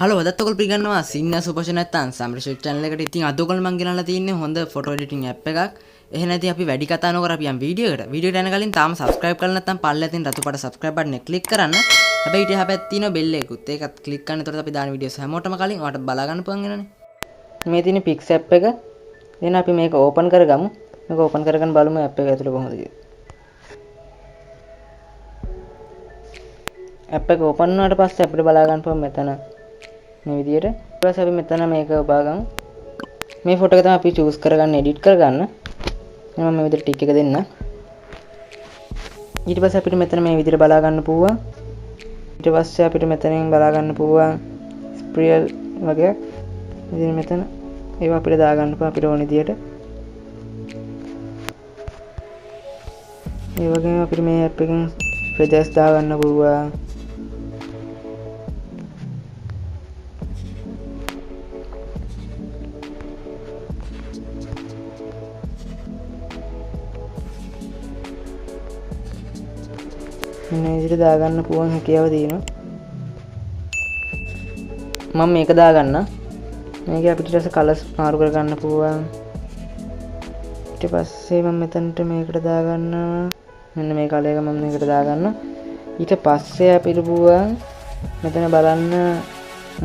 Hello අදත් ඔයගොල්ලෝ පිළිගන්නවා සින්න සුපර්ෂ නැත්තම් සමිරු channel එකට. ඉතින් අද ඔයගොල්ලෝ මම ගෙනල්ලා තියෙන්නේ හොඳ ෆොටෝ එඩිටින් ඇප් එකක්. එහෙ නැති අපි වැඩි කතා නොකර අපි යම් වීඩියෝ එකට. වීඩියෝ එකට යන කලින් තාම subscribe කරලා නැත්නම් පල්ලෙහා තියෙන රතු පාට subscribe button එක click කරන්න. හැබැයි ඊට එහා පැත්තේ තියෙන bell එකකුත් ඒකත් click කරන්න. එතකොට අපි දාන වීඩියෝස් හැමෝටම කලින් ඔයාලට බලා ගන්න පුළුවන් වෙනනේ. මේ තියෙන Pix app එක. එහෙනම් අපි මේක open කරගමු. මේක open කරගෙන බලමු app එක ඇතුලේ කොහොමද කියලා. app එක open වුණාට පස්සේ අපිට බලා ගන්න පුළුවන් මෙතන මේ විදියට. ඊට පස්සේ අපි මෙතන මේක ඔබාගමු. මේ ෆොටෝ එක තමයි අපි choose කරගන්න edit කරගන්න. මම මේ විදියට ටික් එක දෙන්න. ඊට පස්සේ අපිට මෙතන මේ විදියට බලා ගන්න පුළුවන්. ඊට පස්සේ අපිට මෙතනින් බලා ගන්න පුළුවන් ස්ප්‍රියල් වගේ. ඉතින් මෙතන ඒවා අපිට දා ගන්න පුළුවන් අපිට ඕන විදියට. ඒ වගේම අපිට මේ app එකෙන් feathers දා ගන්න පුළුවන්. මේ විදිහට දාගන්න පුළුවන් හැකියාව තියෙනවා. මම මේක දාගන්න. මේක අපිට ඊට පස්සේ කලර්ස් මාරු කරගන්න පුළුවන්. ඊට පස්සේ මම මෙතනට මේකට දාගන්න. මෙන්න මේ කලර් එක මම මේකට දාගන්න. ඊට පස්සේ අපිට පුළුවන් මෙතන බලන්න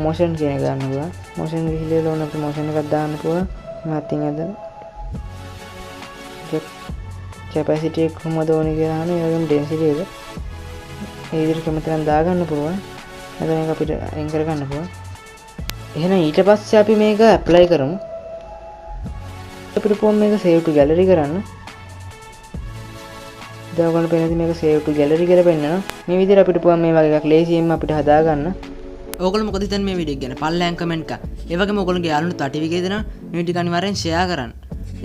මොෂන් කියන එක ගන්න පුළුවන්. මොෂන් ගිහිල්ලා ඕන අපිට මොෂන් එකක් දාන්න පුළුවන්. මතින් අද කැපැසිටි එක කොහමද ඕනේ කියලා අහන. ඒ වගේම ඩෙන්සිටි එක ඒ විදිහට මෙතන දාගන්න පුළුවන්. එතන මේක අපිට අයින් කරගන්න පුළුවන්. එහෙනම් ඊට පස්සේ අපි මේක ඇප්ලයි කරමු. අපිට පුළුවන් මේක save to gallery කරන්න. දැන් ඔයගොල්ලෝ පේනදී මේක save to gallery කියලා පෙන්නනවා. මේ විදිහට අපිට පුළුවන් මේ වගේ එකක් ලේසියෙන්ම අපිට හදාගන්න. ඔයගොල්ලෝ මොකද හිතන්නේ මේ වීඩියෝ ගැන? පල්ලෙන් කමෙන්ට් කරන්න. ඒ වගේම ඔයගොල්ලෝගේ යාළුවන්ට ටටිවිගේ දෙනවා. මේ වීඩියෝ අනිවාර්යෙන් share කරන්න.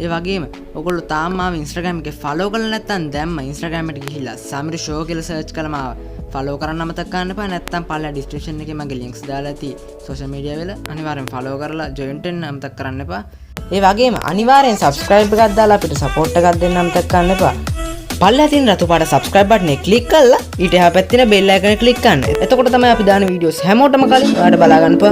ඒ වගේම ඔයගොල්ලෝ තාම මාව Instagram එකේ follow කරලා නැත්නම් දැම්ම Instagram එකට ගිහිල්ලා Samiru show කියලා search කරලා මාව follow කරන්න අමතක කරන්න එපා. නැත්නම් පල්ලා description එකේ මගේ links දාලා ඇති social media වල අනිවාර්යෙන් follow කරලා join වෙන්න අමතක කරන්න එපා. ඒ වගේම අනිවාර්යෙන් subscribe එකක් දාලා අපිට support එකක් දෙන්න අමතක කරන්න එපා. පල්ලා තියෙන රතු පාට subscribe button එක click කරලා ඊට එහා පැත්තේ තියෙන bell icon එක click කරන්න. එතකොට තමයි අපි දාන videos හැමෝටම කලින් ඔයාලට බලා ගන්න පුළුවන්.